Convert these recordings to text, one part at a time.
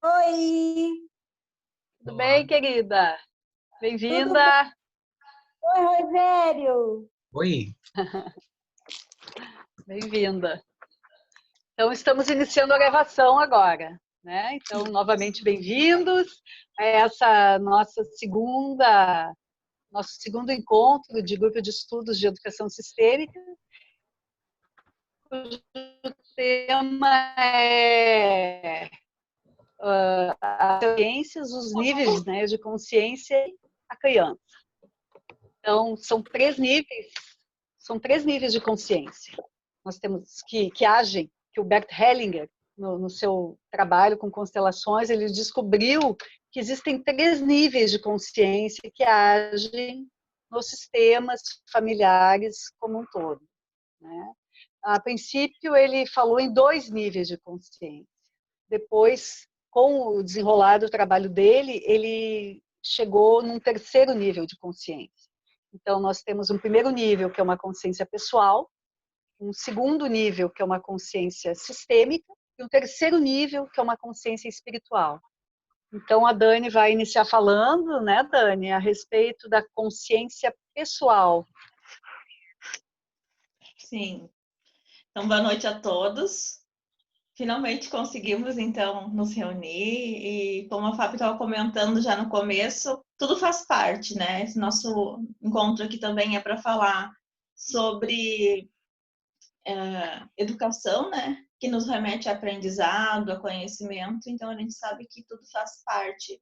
Oi! Tudo bem, querida? Tudo bem? Bem-vinda! Oi, Rogério! Oi, Bem-vinda! Então, estamos iniciando a gravação agora, né? Então, novamente, bem-vindos a essa nosso segundo encontro de grupo de estudos de educação sistêmica. O tema é as ciências, os níveis, né, de consciência a criança. Então, são três níveis de consciência. Nós temos que agem, que o Bert Hellinger, no seu trabalho com constelações, ele descobriu que existem três níveis de consciência que agem nos sistemas familiares como um todo, né? A princípio, ele falou em dois níveis de consciência. Depois, com o desenrolar do trabalho dele, ele chegou num terceiro nível de consciência. Então, nós temos um primeiro nível, que é uma consciência pessoal, um segundo nível, que é uma consciência sistêmica, e um terceiro nível, que é uma consciência espiritual. Então, a Dani vai iniciar falando, né, Dani, a respeito da consciência pessoal. Sim. Então, boa noite a todos. Finalmente conseguimos, então, nos reunir e, como a Fábio estava comentando já no começo, tudo faz parte, né? Esse nosso encontro aqui também é para falar sobre educação, né? Que nos remete a aprendizado, a conhecimento. Então, a gente sabe que tudo faz parte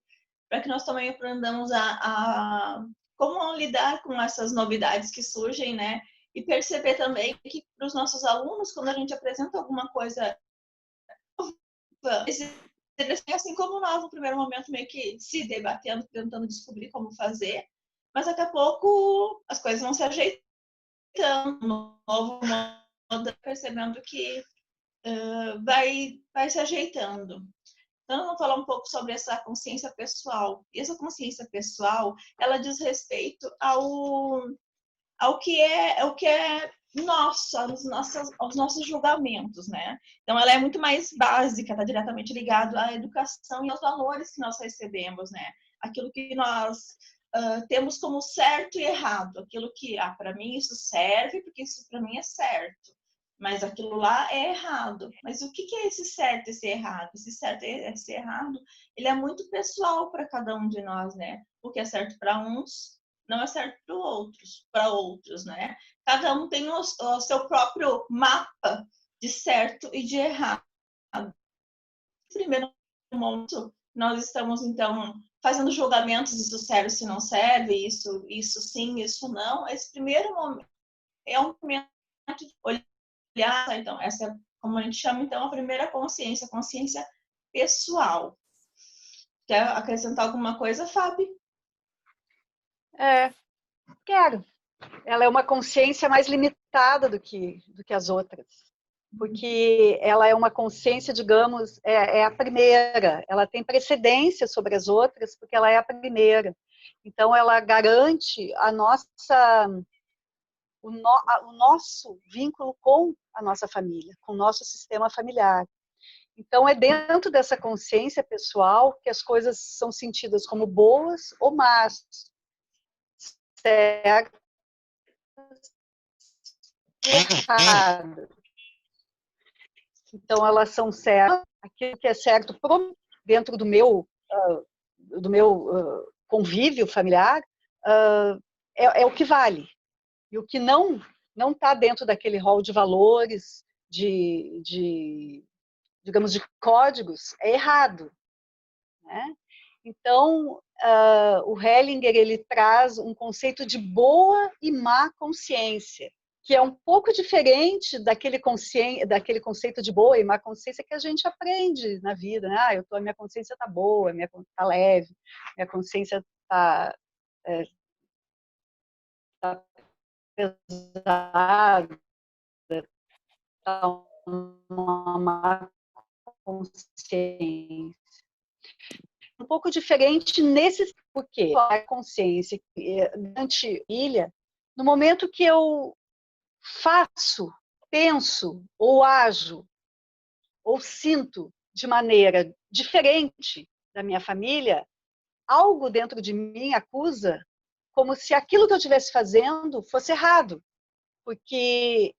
para que nós também aprendamos a como lidar com essas novidades que surgem, né? E perceber também que para os nossos alunos, quando a gente apresenta alguma coisa, eles têm, assim como nós, no primeiro momento, meio que se debatendo, tentando descobrir como fazer, mas daqui a pouco as coisas vão se ajeitando, no novo modo, percebendo que vai se ajeitando. Então, vamos falar um pouco sobre essa consciência pessoal. E essa consciência pessoal, ela diz respeito ao que é nosso, aos nossos julgamentos, né? Então, ela é muito mais básica, está diretamente ligado à educação e aos valores que nós recebemos, né? Aquilo que nós temos como certo e errado, aquilo que, para mim isso serve, porque isso para mim é certo. Mas aquilo lá é errado. Mas o que é esse certo e esse errado? Esse certo e esse errado, ele é muito pessoal para cada um de nós, né? O que é certo para uns não é certo para outros, né? Cada um tem o seu próprio mapa de certo e de errado. No primeiro momento, nós estamos, então, fazendo julgamentos, isso serve, se não serve, isso sim, isso não. Esse primeiro momento é um momento de olhar, então, essa é, como a gente chama, então, a primeira consciência, a consciência pessoal. Quer acrescentar alguma coisa, Fábio? Quero. Ela é uma consciência mais limitada do que as outras, porque ela é uma consciência, digamos, é a primeira, ela tem precedência sobre as outras, porque ela é a primeira. Então, ela garante o nosso vínculo com a nossa família, com o nosso sistema familiar. Então, é dentro dessa consciência pessoal que as coisas são sentidas como boas ou más, certas, erradas. Então, elas são certas, aquilo que é certo dentro do meu convívio familiar é o que vale. E o que não está dentro daquele rol de valores, digamos, de códigos, é errado, né? Então, o Hellinger ele traz um conceito de boa e má consciência, que é um pouco diferente daquele conceito de boa e má consciência que a gente aprende na vida, né? Minha consciência está boa, minha está leve, minha consciência está pesada, está uma má consciência. Um pouco diferente nesse porque a consciência durante ilha, no momento que eu faço, penso ou ajo ou sinto de maneira diferente da minha família, algo dentro de mim acusa como se aquilo que eu estivesse fazendo fosse errado, porque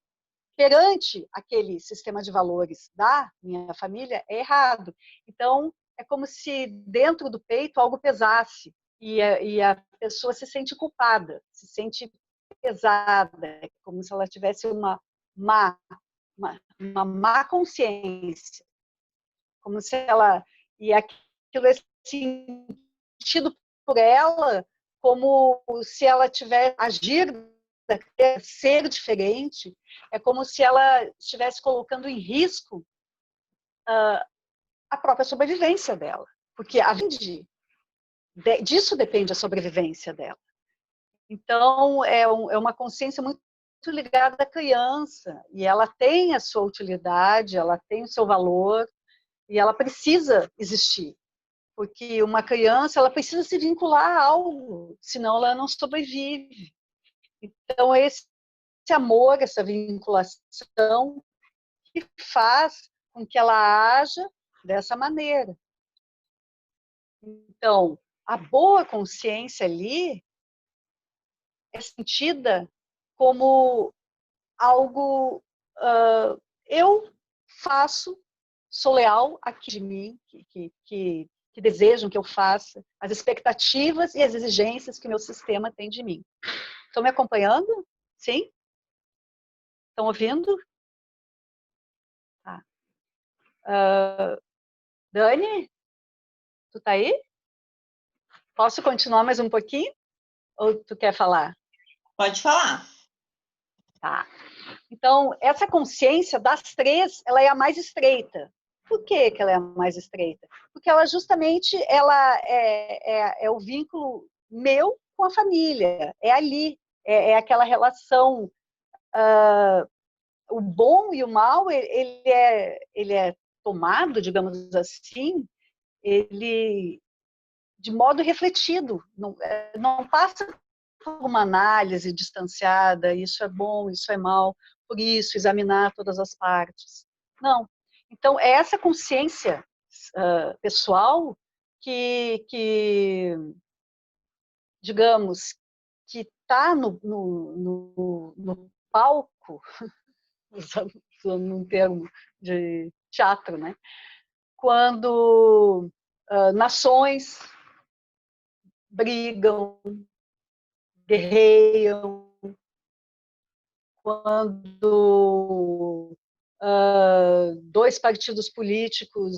perante aquele sistema de valores da minha família é errado. Então, é como se dentro do peito algo pesasse e a pessoa se sente culpada, se sente pesada, como se ela tivesse má, uma má consciência, como se ela... E aquilo é sentido por ela como se ela tivesse agir, ser diferente, é como se ela estivesse colocando em risco a própria sobrevivência dela, porque disso depende a sobrevivência dela. Então, é uma consciência muito ligada à criança, e ela tem a sua utilidade, ela tem o seu valor, e ela precisa existir, porque uma criança ela precisa se vincular a algo, senão ela não sobrevive. Então, esse amor, essa vinculação, que faz com que ela haja dessa maneira. Então, a boa consciência ali é sentida como algo, eu faço, sou leal aqui de mim, que desejam que eu faça, as expectativas e as exigências que o meu sistema tem de mim. Estão me acompanhando? Sim? Estão ouvindo? Tá. Dani, tu tá aí? Posso continuar mais um pouquinho? Ou tu quer falar? Pode falar. Tá. Então, essa consciência das três, ela é a mais estreita. Por que ela é a mais estreita? Porque ela justamente ela é o vínculo meu com a família. É ali, é aquela relação. O bom e o mal, ele é tomado, digamos assim, ele de modo refletido. Não passa por uma análise distanciada, isso é bom, isso é mal, por isso, examinar todas as partes. Não. Então, é essa consciência pessoal que, digamos, que está no palco, usando um termo de teatro, né? Quando nações brigam, guerreiam, quando dois partidos políticos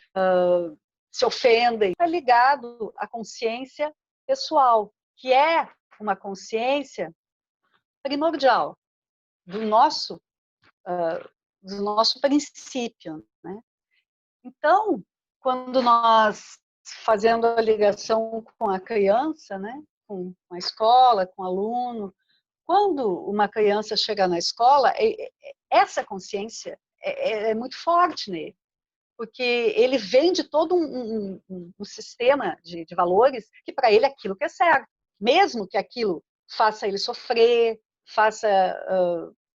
se ofendem, está ligado à consciência pessoal, que é uma consciência primordial do nosso princípio, né? Então, quando nós fazendo a ligação com a criança, né, com a escola, com o aluno, quando uma criança chega na escola, essa consciência é muito forte nele, porque ele vem de todo um sistema de valores que para ele é aquilo que é certo, mesmo que aquilo faça ele sofrer, faça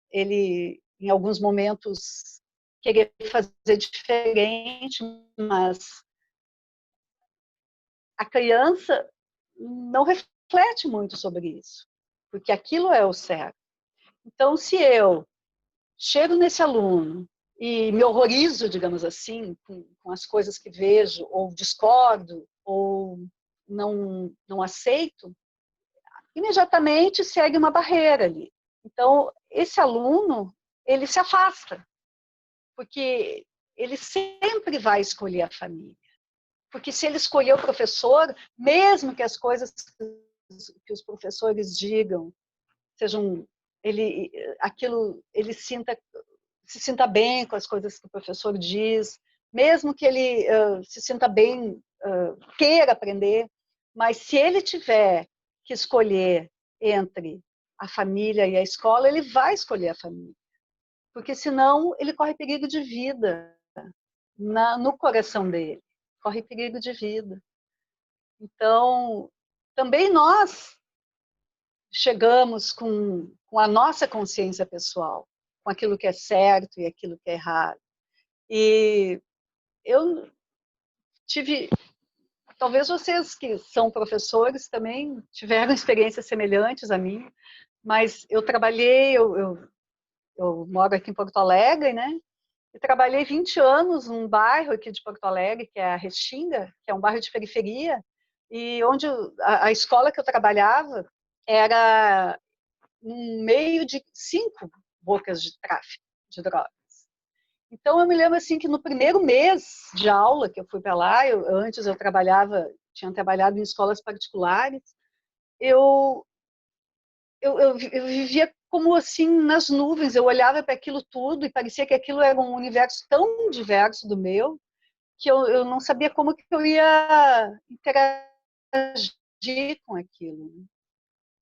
ele, em alguns momentos, querer fazer diferente, mas a criança não reflete muito sobre isso, porque aquilo é o certo. Então, se eu chego nesse aluno e me horrorizo, digamos assim, com as coisas que vejo, ou discordo, ou não aceito, imediatamente segue uma barreira ali. Então, esse aluno, ele se afasta, porque ele sempre vai escolher a família. Porque se ele escolher o professor, mesmo que as coisas que os professores digam sejam, ele se sinta bem com as coisas que o professor diz, mesmo que ele se sinta bem, queira aprender, mas se ele tiver que escolher entre a família e a escola, ele vai escolher a família, porque senão ele corre perigo de vida no coração dele, corre perigo de vida. Então, também nós chegamos com a nossa consciência pessoal, com aquilo que é certo e aquilo que é errado. E eu tive... Talvez vocês que são professores também tiveram experiências semelhantes a mim, mas eu trabalhei, eu moro aqui em Porto Alegre, né? E trabalhei 20 anos num bairro aqui de Porto Alegre, que é a Restinga, que é um bairro de periferia, e onde a escola que eu trabalhava era no meio de 5 bocas de tráfico de drogas. Então eu me lembro assim que no primeiro mês de aula que eu fui para lá, antes eu tinha trabalhado em escolas particulares, eu, eu vivia como assim nas nuvens, eu olhava para aquilo tudo e parecia que aquilo era um universo tão diverso do meu, que eu não sabia como que eu ia interagir com aquilo.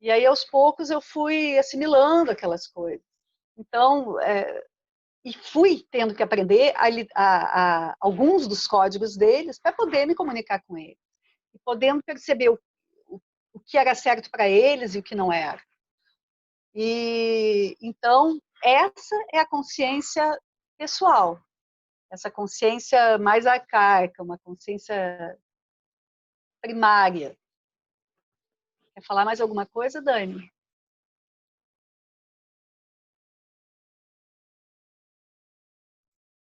E aí, aos poucos, eu fui assimilando aquelas coisas. Então, e fui tendo que aprender alguns dos códigos deles para poder me comunicar com eles. E podendo perceber o que era certo para eles e o que não era. E então, essa é a consciência pessoal. Essa consciência mais arcaica, uma consciência primária. Quer falar mais alguma coisa, Dani?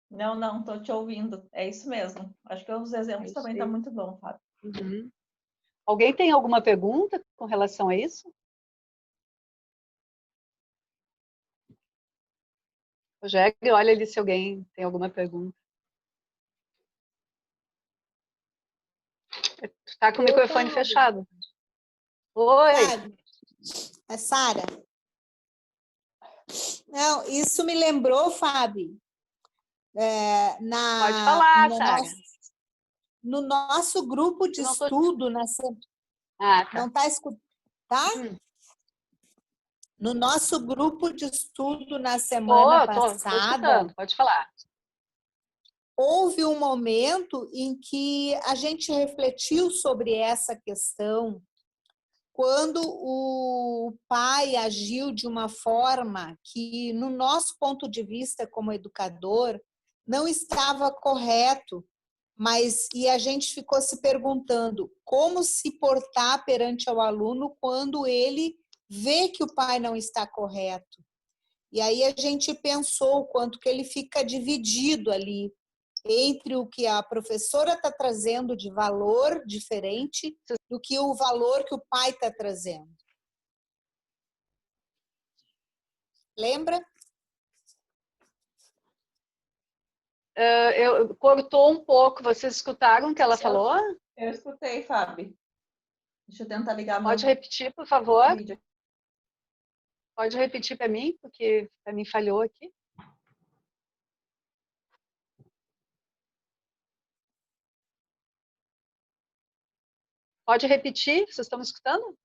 Não, estou te ouvindo. É isso mesmo. Acho que os exemplos também estão muito bons, Fábio. Uhum. Alguém tem alguma pergunta com relação a isso? Rogério, olha ali se alguém tem alguma pergunta. Tu está com o microfone fechado. Oi. É Sara. Não, isso me lembrou, Fábio. Pode falar, Sara. No nosso grupo de estudo, tá. Não está escutando? Tá? No nosso grupo de estudo na semana passada, tô pode falar. Houve um momento em que a gente refletiu sobre essa questão quando o pai agiu de uma forma que, no nosso ponto de vista como educador, não estava correto, e a gente ficou se perguntando como se portar perante o aluno quando ele vê que o pai não está correto. E aí a gente pensou o quanto que ele fica dividido ali entre o que a professora está trazendo de valor diferente do que o valor que o pai está trazendo. Lembra? Cortou um pouco. Vocês escutaram o que ela falou? Eu escutei, Fábio. Deixa eu tentar ligar. Pode repetir, por favor? Pode repetir para mim, porque para mim falhou aqui. Pode repetir? Vocês estão me escutando?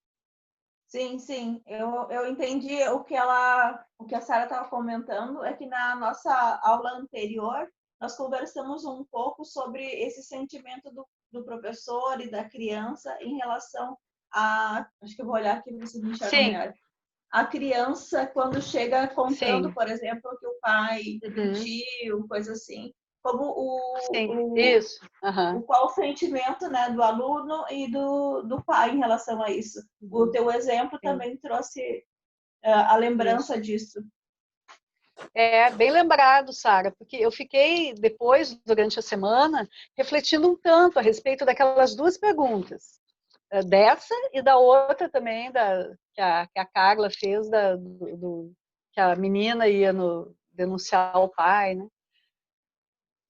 Sim. Eu entendi o que a Sara estava comentando, é que na nossa aula anterior nós conversamos um pouco sobre esse sentimento do professor e da criança em relação a... Acho que eu vou olhar aqui para vocês me enxergam melhor. A criança, quando chega contando, por exemplo, que o pai pediu, coisa assim, como qual o sentimento, né, do aluno e do pai em relação a isso. O teu exemplo também trouxe a lembrança disso. Bem lembrado, Sara, porque eu fiquei depois, durante a semana, refletindo um tanto a respeito daquelas duas perguntas, dessa e da outra também, que a Carla fez, que a menina ia denunciar o pai, né?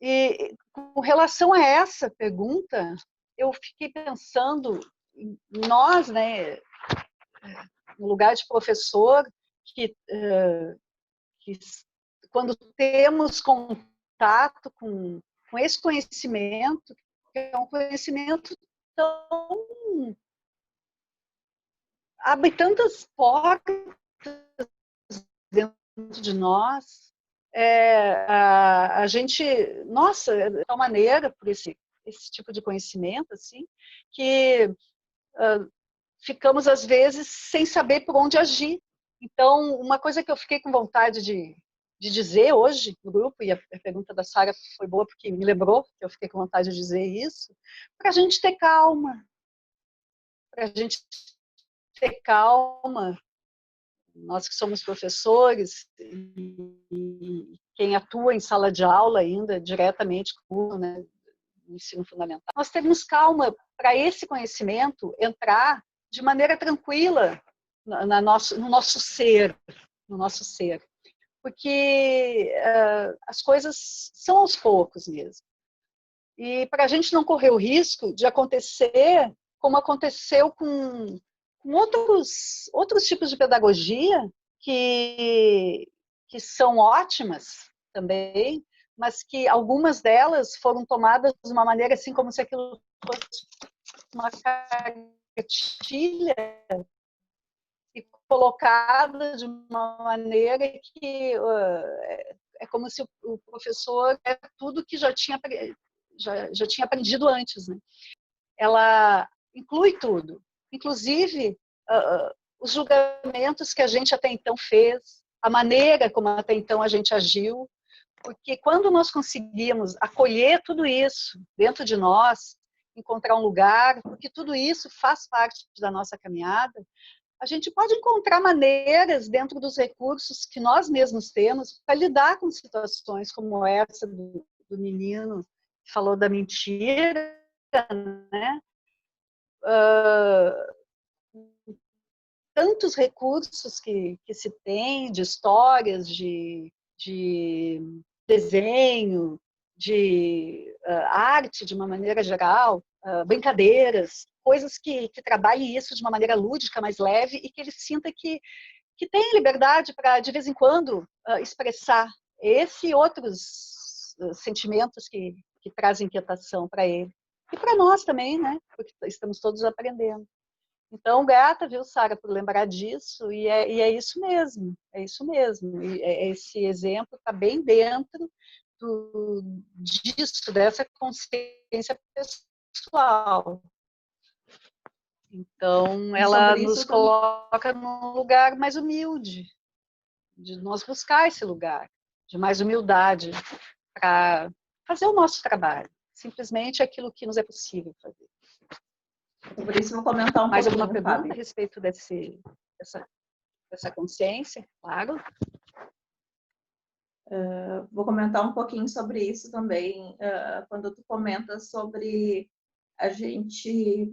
E com relação a essa pergunta, eu fiquei pensando, nós, né, no lugar de professor, que quando temos contato com esse conhecimento, que é um conhecimento tão... abre tantas portas dentro de nós, a gente, nossa, de tal maneira, por esse tipo de conhecimento, assim, que ficamos, às vezes, sem saber por onde agir. Então, uma coisa que eu fiquei com vontade de de dizer hoje no grupo, e a pergunta da Sara foi boa porque me lembrou, que eu fiquei com vontade de dizer isso, para a gente ter calma, para a gente ter calma, nós que somos professores, e quem atua em sala de aula ainda, diretamente com, né, no ensino fundamental, nós temos calma para esse conhecimento entrar de maneira tranquila no nosso ser, porque as coisas são aos poucos mesmo. E para a gente não correr o risco de acontecer como aconteceu com outros tipos de pedagogia que são ótimas também, mas que algumas delas foram tomadas de uma maneira assim como se aquilo fosse uma cartilha e colocada de uma maneira que é como se o professor é tudo que já tinha aprendido antes, né? Ela inclui tudo, inclusive os julgamentos que a gente até então fez, a maneira como até então a gente agiu, porque quando nós conseguimos acolher tudo isso dentro de nós, encontrar um lugar, porque tudo isso faz parte da nossa caminhada, a gente pode encontrar maneiras dentro dos recursos que nós mesmos temos para lidar com situações como essa do menino que falou da mentira, né? Tantos recursos que se tem de histórias, de desenho, de arte de uma maneira geral, brincadeiras, coisas que trabalhem isso de uma maneira lúdica, mais leve, e que ele sinta que tem liberdade para, de vez em quando, expressar esse e outros sentimentos que trazem inquietação para ele. E para nós também, né? Porque estamos todos aprendendo. Então, grata, viu, Sara, por lembrar disso, e é isso mesmo, e esse exemplo está bem dentro disso, dessa consciência pessoal. Então, ela nos coloca num lugar mais humilde, de nós buscar esse lugar, de mais humildade, para fazer o nosso trabalho, simplesmente aquilo que nos é possível fazer. Por isso, vou comentar um pouquinho, mais alguma pergunta, Fábio, a respeito dessa consciência? Claro. Vou comentar um pouquinho sobre isso também, quando tu comentas sobre a gente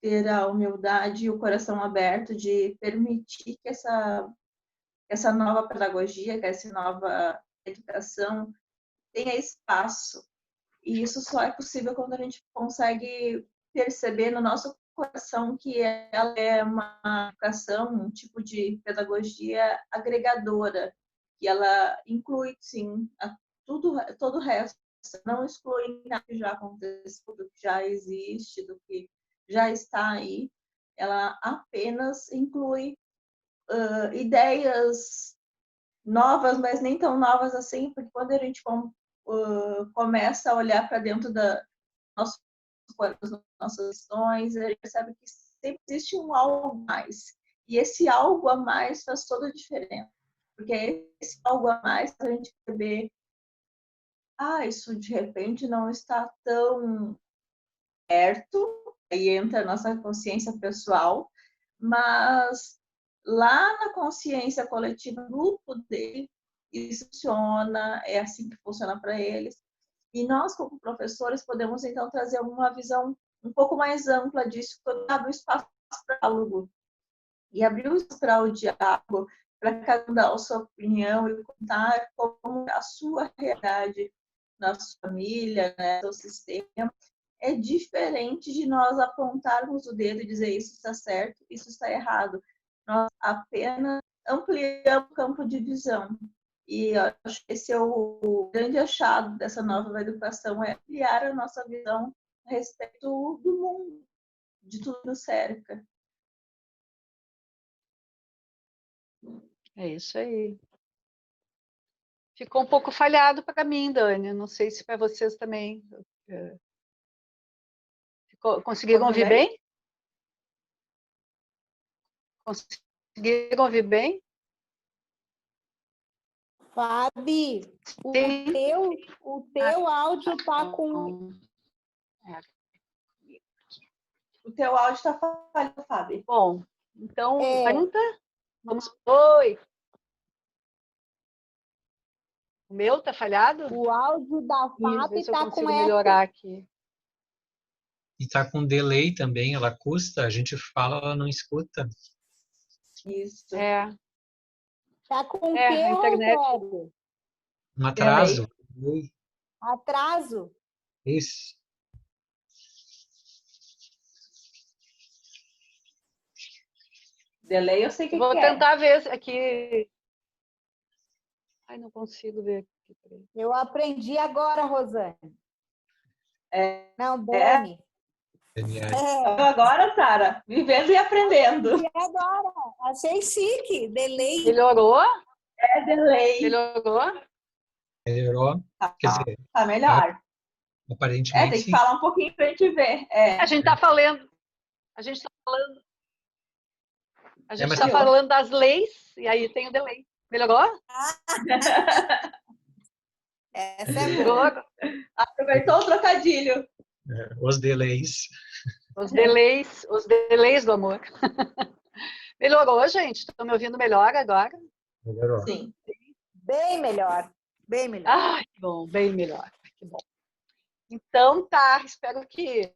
ter a humildade e o coração aberto de permitir que essa nova pedagogia, que essa nova educação tenha espaço. E isso só é possível quando a gente consegue perceber no nosso coração que ela é uma educação, um tipo de pedagogia agregadora, que ela inclui, sim, todo o resto, não exclui nada que já aconteceu, do que já existe, do que já está aí, ela apenas inclui ideias novas, mas nem tão novas assim, porque quando a gente começa a olhar para dentro das nossas questões, a gente percebe que sempre existe um algo mais. E esse algo a mais faz toda a diferença. Porque esse algo a mais a gente perceber, isso de repente não está tão perto, aí entra a nossa consciência pessoal, mas lá na consciência coletiva, no grupo dele, isso funciona, é assim que funciona para eles. E nós, como professores, podemos então trazer uma visão um pouco mais ampla disso, quando abre o espaço para o diálogo. E abrir o espaço para o diálogo, para cada um dar a sua opinião e contar como a sua realidade na sua família, né, no seu sistema, é diferente de nós apontarmos o dedo e dizer isso está certo, isso está errado. Nós apenas ampliamos o campo de visão. E eu acho que esse é o grande achado dessa nova educação, é ampliar a nossa visão a respeito do mundo, de tudo que nos cerca. É isso aí. Ficou um pouco falhado para mim, Dani. Não sei se para vocês também. Conseguiram ouvir bem? Conseguiram ouvir bem? Fabi, Sim. o teu áudio tá com... O teu áudio está falhando, Fábio. Bom, então, É. pergunta? Vamos. Oi. O meu tá falhado? O áudio da Vamos ver Fabi se eu tá com consigo essa. melhorar aqui. E tá com delay também, ela custa, a gente fala, ela não escuta. Isso. É, Tá com o É, quê, a internet- Rogério? Um atraso. Atraso? Isso. Delay eu sei o que vou que é. tentar ver aqui. Ai, não consigo ver aqui. Peraí. Eu aprendi agora, Rosane. Não, É. Dani. Agora, Sara, vivendo e aprendendo. E agora? Achei chique. Delay. Melhorou? É delay. Melhorou? Melhorou? Quer dizer, Tá melhor. aparentemente Tem que sim. falar um pouquinho pra gente ver. A gente tá falando. A gente tá falando. A gente mas tá eu- falando das leis e aí tem o delay. Melhorou? Essa é Melhorou? boa. Aproveitou o trocadilho. Os delays. Os delays do amor. Melhorou, gente? Estão me ouvindo melhor agora? Melhorou. Sim. Bem melhor. Bem melhor. Ah, que bom, bem melhor. Que bom. Então, tá. Espero que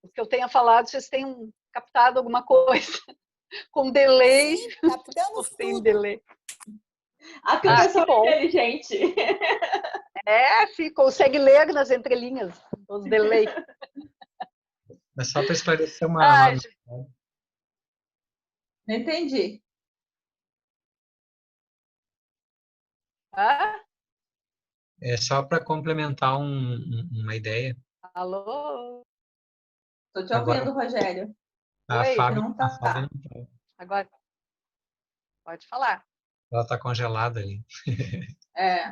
o que eu tenha falado vocês tenham captado alguma coisa. Com delay. Sim, captamos Ou sem tudo. delay. Aqui o Ah, pessoal que bom. é inteligente. Sim, consegue ler nas entrelinhas. Os delay. Mas só para esclarecer Ai, gente. Não entendi. Ah, é só para complementar uma ideia. alô? Tô te Agora- ouvindo, Rogério. A Oi, Fábio, não tá. a Fábio não tá. Agora. Pode falar. Ela está congelada ali. É.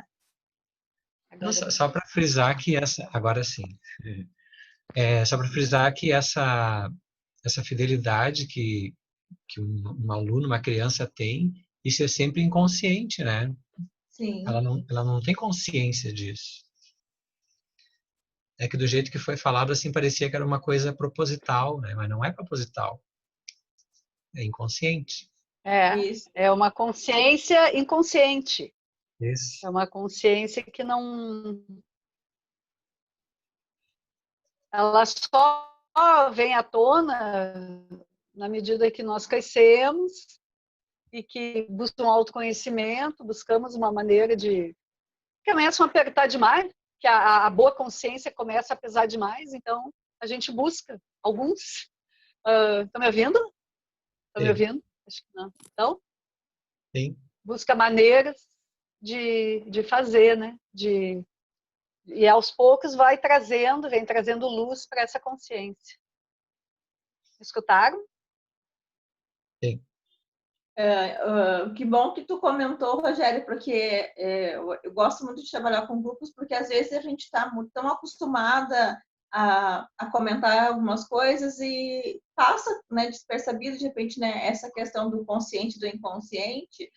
Não, Agora. só para frisar que essa, agora sim, só para frisar que essa fidelidade que um aluno, uma criança tem, isso é sempre inconsciente, né? Sim. Ela não tem consciência disso. É que do jeito que foi falado, assim, parecia que era uma coisa proposital, né? Mas não é proposital. É inconsciente. Isso. É uma consciência inconsciente. Isso. É uma consciência que não. Ela só vem à tona na medida que nós crescemos e que buscamos autoconhecimento, buscamos uma maneira de. Começam a apertar demais, que a boa consciência começa a pesar demais, então a gente busca. Alguns. Estão me ouvindo? Estão me ouvindo? Acho que não. Então? Sim. Busca maneiras de fazer, né? E aos poucos vem trazendo luz para essa consciência. Escutaram? Sim. Que bom que tu comentou, Rogério, porque eu gosto muito de trabalhar com grupos, porque às vezes a gente está tão acostumada a comentar algumas coisas e passa, né, despercebido, de repente, né, essa questão do consciente e do inconsciente,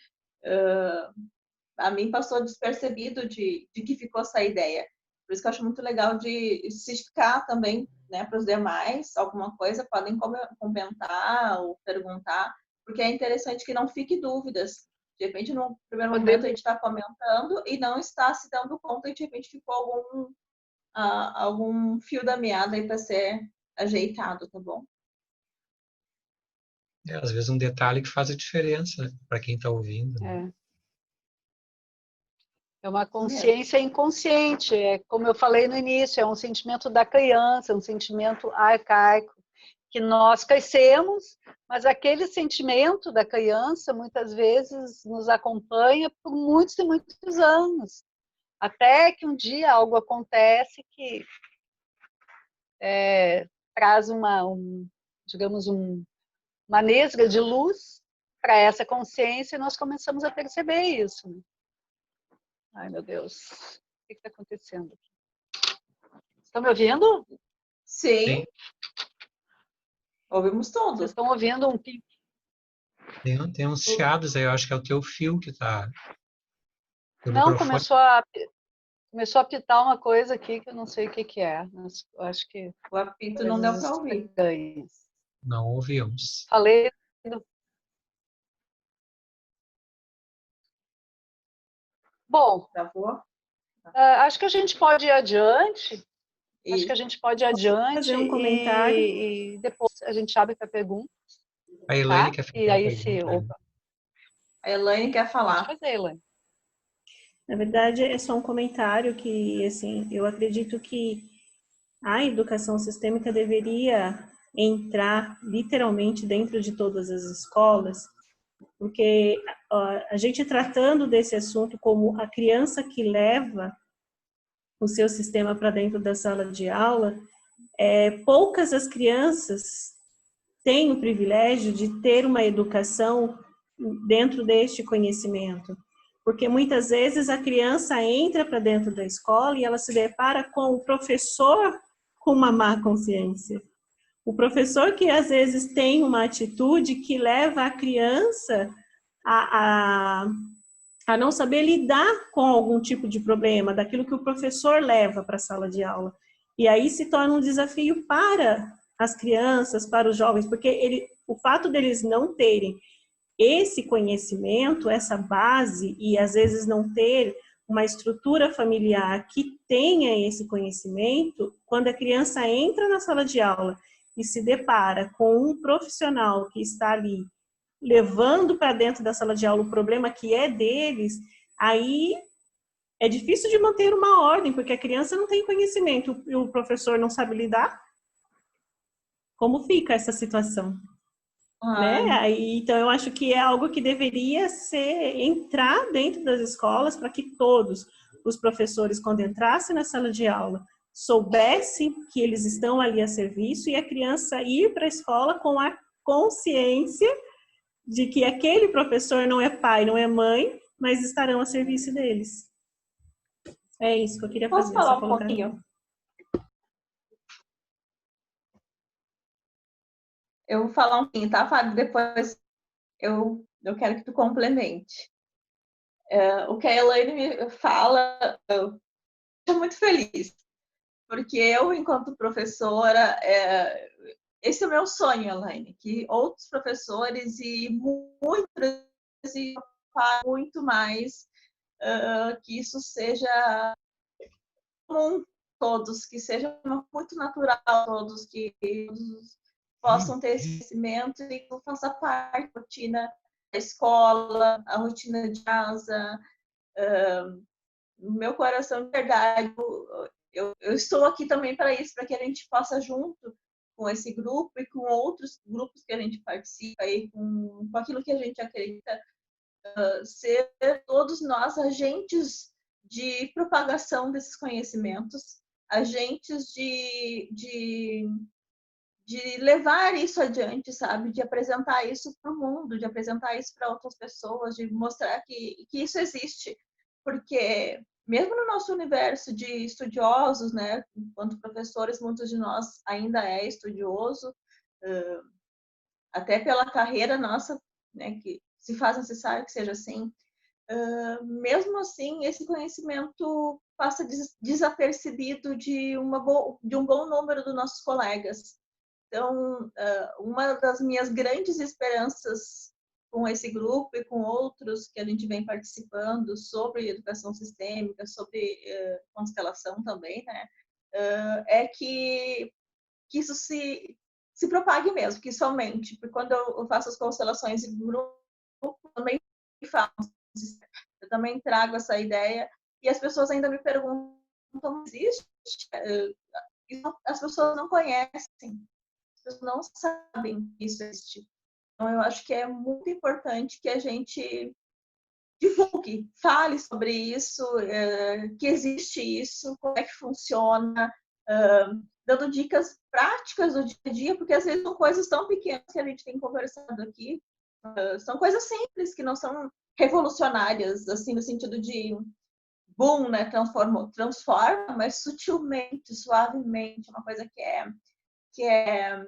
a mim passou despercebido de que ficou essa ideia. Por isso que eu acho muito legal de se explicar também, né, para os demais, alguma coisa, podem comentar ou perguntar, porque é interessante que não fique dúvidas. De repente, no primeiro momento, a gente está comentando e não está se dando conta e, de repente, ficou algum fio da meada aí para ser ajeitado, tá bom? Às vezes um detalhe que faz a diferença para quem está ouvindo. Né? É uma consciência inconsciente, como eu falei no início, é um sentimento da criança, um sentimento arcaico, que nós crescemos, mas aquele sentimento da criança muitas vezes nos acompanha por muitos e muitos anos, até que um dia algo acontece que traz digamos, uma nesga de luz para essa consciência e nós começamos a perceber isso. Né? Ai, meu Deus, o que está acontecendo aqui? Estão me ouvindo? Sim. Ouvimos todos. Vocês estão ouvindo um pique? Tem uns chiados aí, eu acho que é o teu fio que está... O Não, microfone começou a apitar uma coisa aqui que eu não sei o que que é. Mas eu acho que O apito não deu para ouvir. estranhas. não ouvimos. Falei. Bom, Travou? acho que a gente pode ir adiante. Acho que a Isso. gente pode ir adiante fazer um comentário. e depois a gente abre para pergunta, A Elaine tá? quer fazer E uma aí se... pergunta. Opa, A Elaine quer pode falar. fazer, Elaine. Na verdade, é só um comentário que, assim, eu acredito que a educação sistêmica deveria entrar literalmente dentro de todas as escolas, porque a gente tratando desse assunto como a criança que leva o seu sistema para dentro da sala de aula, poucas as crianças têm o privilégio de ter uma educação dentro deste conhecimento. Porque muitas vezes a criança entra para dentro da escola e ela se depara com o professor com uma má consciência. O professor que às vezes tem uma atitude que leva a criança a não saber lidar com algum tipo de problema, daquilo que o professor leva para a sala de aula. E aí se torna um desafio para as crianças, para os jovens, porque o fato deles não terem esse conhecimento, essa base, e às vezes não ter uma estrutura familiar que tenha esse conhecimento, quando a criança entra na sala de aula e se depara com um profissional que está ali levando para dentro da sala de aula o problema que é deles, aí é difícil de manter uma ordem, porque a criança não tem conhecimento e o professor não sabe lidar. Como fica essa situação? Né? Aí, então, eu acho que é algo que deveria entrar dentro das escolas para que todos os professores, quando entrassem na sala de aula, soubessem que eles estão ali a serviço e a criança ir para a escola com a consciência de que aquele professor não é pai, não é mãe, mas estarão a serviço deles. É isso que eu queria Posso fazer. falar um pouquinho? Eu vou falar um pouquinho, tá, Fábio? Depois eu quero que tu complemente. O que a Elaine me fala, eu estou muito feliz, porque eu, enquanto professora, esse é o meu sonho, Elaine, que outros professores e muitos e muito mais, que isso seja comum todos, que seja muito natural todos, que todos possam ter esse conhecimento e que faça parte da rotina da escola, a rotina de casa. Meu coração, de verdade, eu estou aqui também para isso, para que a gente possa, junto com esse grupo e com outros grupos que a gente participa e com aquilo que a gente acredita, ser todos nós agentes de propagação desses conhecimentos, agentes de levar isso adiante, sabe? De apresentar isso para o mundo, de apresentar isso para outras pessoas, de mostrar que isso existe. Porque mesmo no nosso universo de estudiosos, né, enquanto professores, muitos de nós ainda é estudioso, até pela carreira nossa, né, que se faz necessário que seja assim. Mesmo assim, esse conhecimento passa desapercebido de um bom número dos nossos colegas. Então, uma das minhas grandes esperanças com esse grupo e com outros que a gente vem participando sobre educação sistêmica, sobre constelação também, né, é que isso se propague mesmo, que isso aumente. Porque quando eu faço as constelações em grupo, também faço, eu também trago essa ideia e as pessoas ainda me perguntam, existe? As pessoas não conhecem, as pessoas não sabem que isso existe. Então, eu acho que é muito importante que a gente divulgue, fale sobre isso, que existe isso, como é que funciona, dando dicas práticas do dia a dia, porque às vezes são coisas tão pequenas que a gente tem conversado aqui, são coisas simples, que não são revolucionárias, assim, no sentido de boom, né, transforma, mas sutilmente, suavemente, uma coisa que é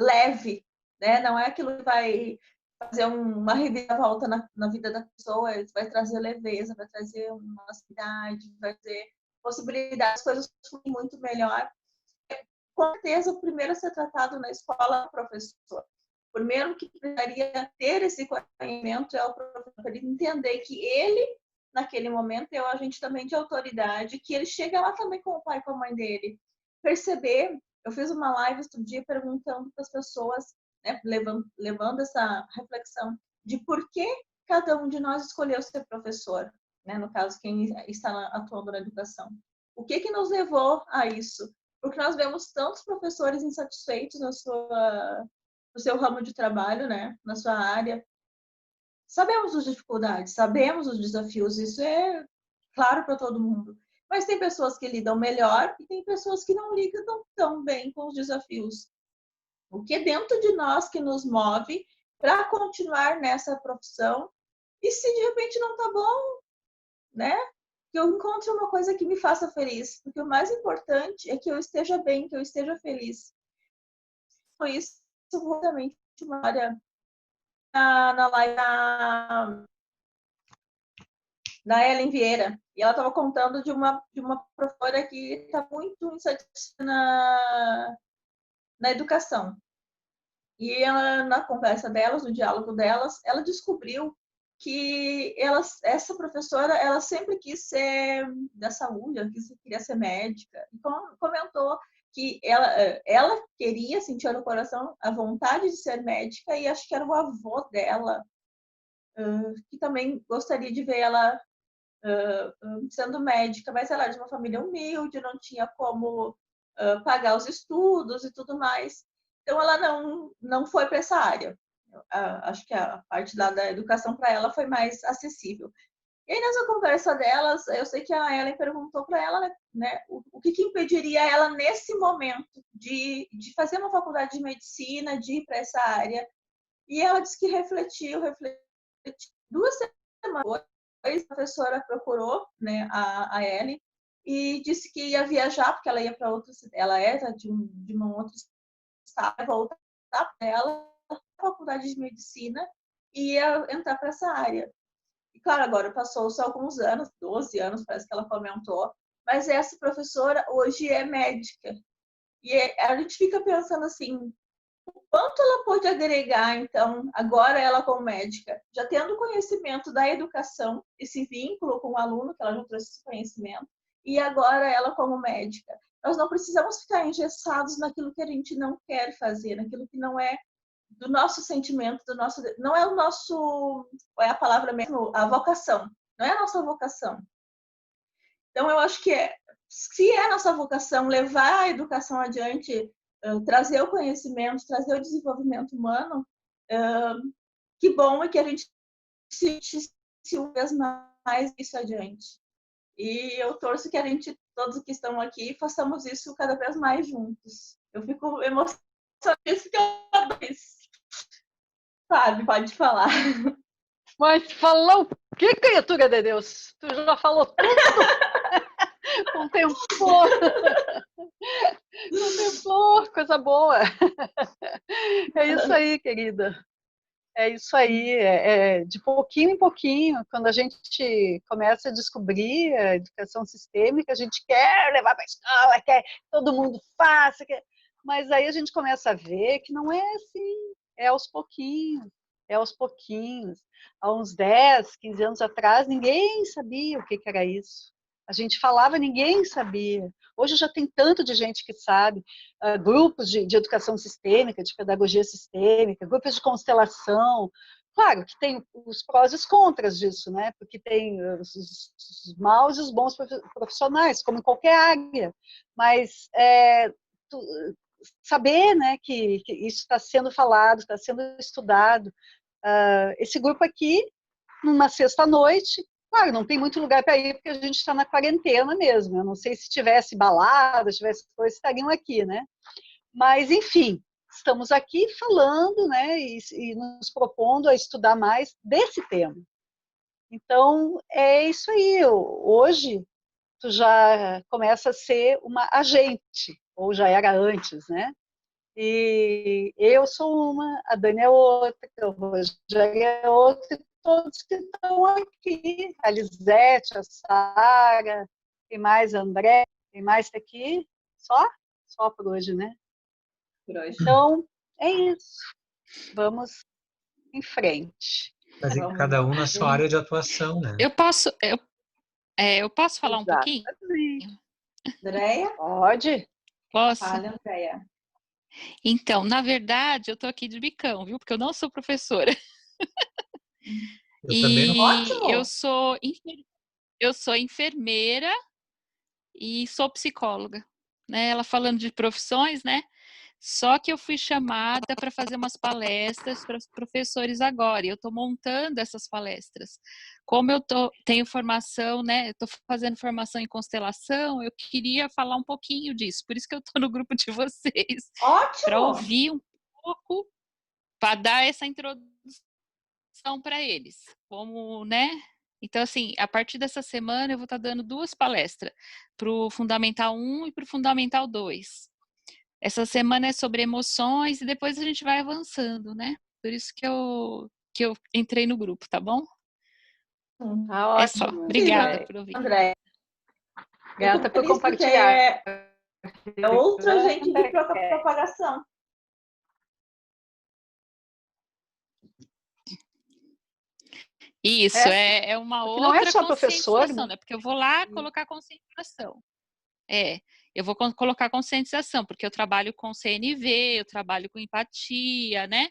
leve, né? Não é aquilo que vai fazer uma reviravolta na vida da pessoa, vai trazer leveza, vai trazer uma cidade, vai trazer possibilidades, coisas muito melhor. Com certeza, o primeiro a ser tratado na escola é o professor. O primeiro que precisaria ter esse conhecimento é o professor, para ele entender que ele, naquele momento, é o agente também de autoridade, que ele chega lá também com o pai e com a mãe dele. Perceber, eu fiz uma live outro dia perguntando para as pessoas, né, levando essa reflexão de por que cada um de nós escolheu ser professor, né, no caso, quem está atuando na educação. O que nos levou a isso? Porque nós vemos tantos professores insatisfeitos no seu ramo de trabalho, né? Na sua área. Sabemos as dificuldades, sabemos os desafios, isso é claro para todo mundo. Mas tem pessoas que lidam melhor e tem pessoas que não lidam tão bem com os desafios. O que é dentro de nós que nos move para continuar nessa profissão? E se de repente não está bom, né? Que eu encontre uma coisa que me faça feliz, porque o mais importante é que eu esteja bem, que eu esteja feliz. Foi isso, realmente, uma área na live da Ellen Vieira, e ela estava contando de uma professora que está muito insatisfeita na educação. E ela, na conversa delas, no diálogo delas, ela descobriu que essa professora, ela sempre quis ser da saúde, ela queria ser médica, e comentou que ela queria sentir no coração a vontade de ser médica, e acho que era o avô dela, que também gostaria de ver ela sendo médica, mas ela era de uma família humilde, não tinha como pagar os estudos e tudo mais. Então, ela não foi para essa área. Acho que a parte da educação para ela foi mais acessível. E aí, nessa conversa delas, eu sei que a Ellen perguntou para ela, né, o que impediria ela, nesse momento, de fazer uma faculdade de medicina, de ir para essa área. E ela disse que refletiu. 2 semanas depois, a professora procurou, né, a Ellen e disse que ia viajar, porque ela ia para outra cidade. Ela era de uma outra estado, voltar para ela, faculdade de medicina, e ia entrar para essa área. E claro, agora passou-se alguns anos, 12 anos, parece que ela comentou, mas essa professora hoje é médica. E a gente fica pensando assim, o quanto ela pode agregar, então, agora ela como médica, já tendo conhecimento da educação, esse vínculo com o aluno, que ela já trouxe esse conhecimento, e agora ela como médica. Nós não precisamos ficar engessados naquilo que a gente não quer fazer, naquilo que não é do nosso sentimento, não é o nosso, é a palavra mesmo, a vocação, não é a nossa vocação. Então, eu acho que se é a nossa vocação levar a educação adiante, trazer o conhecimento, trazer o desenvolvimento humano, que bom é que a gente se uma vez mais isso adiante. E eu torço que a gente, todos que estão aqui, façamos isso cada vez mais juntos. Eu fico emocionada que eu adoro isso. Fábio, pode falar. Mas falou o que, criatura de Deus? Tu já falou tudo. Contemplou. Contemplou, coisa boa. É isso aí, querida. É isso aí, de pouquinho em pouquinho, quando a gente começa a descobrir a educação sistêmica, a gente quer levar para a escola, quer que todo mundo faça, mas aí a gente começa a ver que não é assim, é aos pouquinhos, é aos pouquinhos. Há uns 10, 15 anos atrás, ninguém sabia o que era isso. A gente falava, ninguém sabia. Hoje já tem tanto de gente que sabe. Grupos de educação sistêmica, de pedagogia sistêmica, grupos de constelação. Claro que tem os prós e os contras disso, né? Porque tem os maus e os bons profissionais, como em qualquer área. Mas saber, né, que isso está sendo falado, está sendo estudado. Esse grupo aqui, numa sexta-noite, claro, não tem muito lugar para ir, porque a gente está na quarentena mesmo. Eu não sei se tivesse balada, se tivesse coisa, estariam aqui, né? Mas, enfim, estamos aqui falando, né, e nos propondo a estudar mais desse tema. Então, é isso aí. Hoje, tu já começa a ser uma agente, ou já era antes, né? E eu sou uma, a Dani é outra, o Rogério é outra, e todos que estão aqui. A Lisete, a Sara, tem mais a André, tem mais aqui? Só? Só por hoje, né? Por hoje. Então, é isso. Vamos em frente. Mas Vamos cada um lá. na sua área de atuação, né? Eu posso falar um pouquinho? Exatamente. Andréia? Pode? Posso? Fala, Andréia. Então, na verdade, eu estou aqui de bicão, viu? Porque eu não sou professora. Eu também não. Ótimo! Eu sou enfermeira e sou psicóloga, né? Ela falando de profissões, né? Só que eu fui chamada para fazer umas palestras para os professores agora, e eu estou montando essas palestras. Como tenho formação, né? Estou fazendo formação em constelação, eu queria falar um pouquinho disso, por isso que eu estou no grupo de vocês, para Ótimo! ouvir um pouco, para dar essa introdução para eles, como, né? Então, assim, a partir dessa semana eu vou estar dando 2 palestras, para o Fundamental 1 e para o Fundamental 2. Essa semana é sobre emoções e depois a gente vai avançando, né? Por isso que eu entrei no grupo, tá bom? Tá É só. ótimo. Obrigada por ouvir. Andréia. Grata por Feliz porque compartilhar. é outro agente de propagação. Isso, é uma Porque não é outra só professor, conscientização, né? né? Porque eu vou lá colocar conscientização. Eu vou colocar conscientização, porque eu trabalho com CNV, eu trabalho com empatia, né?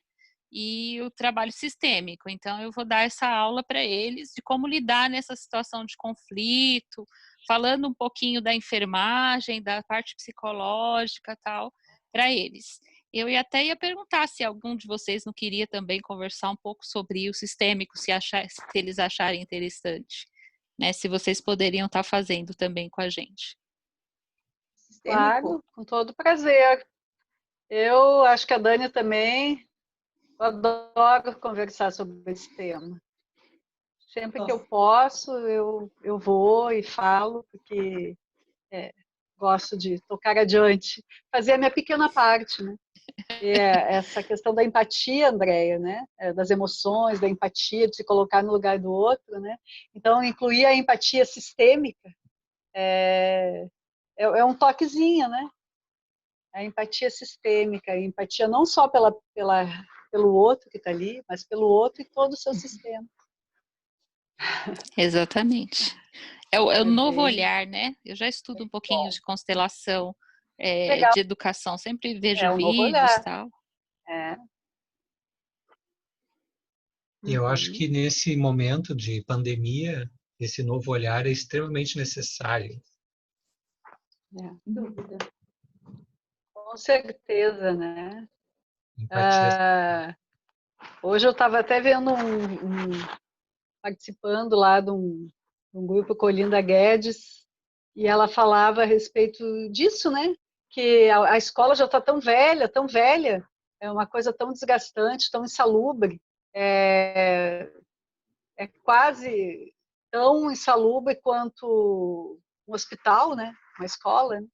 E o trabalho sistêmico. Então, eu vou dar essa aula para eles de como lidar nessa situação de conflito, falando um pouquinho da enfermagem, da parte psicológica tal, para eles. Eu até ia perguntar se algum de vocês não queria também conversar um pouco sobre o sistêmico, se eles acharem interessante, né? Se vocês poderiam estar fazendo também com a gente. Claro, com todo prazer. Eu acho que a Dani também. Eu adoro conversar sobre esse tema. Sempre que eu posso, eu vou e falo, porque gosto de tocar adiante, fazer a minha pequena parte, né? E essa questão da empatia, Andréia, né? Das emoções, da empatia, de se colocar no lugar do outro, né? Então, incluir a empatia sistêmica é um toquezinho, né? A empatia sistêmica, a empatia não só pelo outro que está ali, mas pelo outro e todo o seu sistema. Exatamente. É o novo olhar, né? Eu já estudo um pouquinho de constelação, de educação, sempre vejo um novo vídeos e olhar. tal. E eu acho que nesse momento de pandemia, esse novo olhar é extremamente necessário. Dúvida. Com certeza, né? Empatia. Hoje eu estava até vendo participando lá de um grupo com a Olinda Guedes, e ela falava a respeito disso, né? Que a escola já está tão velha, é uma coisa tão desgastante, tão insalubre, é quase tão insalubre quanto um hospital, né? Uma escola, né?